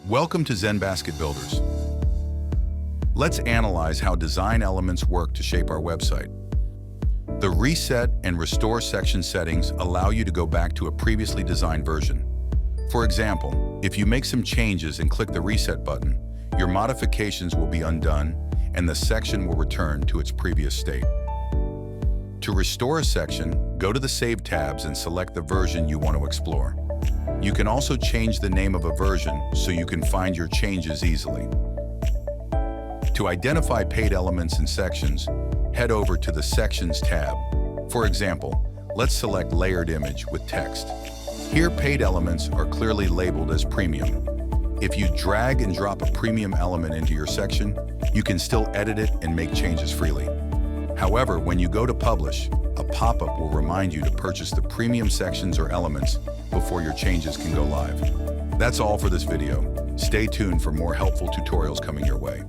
Welcome to ZenBasket Builders. Let's analyze how design elements work to shape our website. The Reset and Restore section settings allow you to go back to a previously designed version. For example, if you make some changes and click the Reset button, your modifications will be undone and the section will return to its previous state. To restore a section, go to the Save tabs and select the version you want to explore. You can also change the name of a version so you can find your changes easily. To identify paid elements and sections, head over to the Sections tab. For example, let's select Layered Image with text. Here, paid elements are clearly labeled as premium. If you drag and drop a premium element into your section, you can still edit it and make changes freely. However, when you go to Publish, a pop-up will remind you to purchase the premium sections or elements before your changes can go live. That's all for this video. Stay tuned for more helpful tutorials coming your way.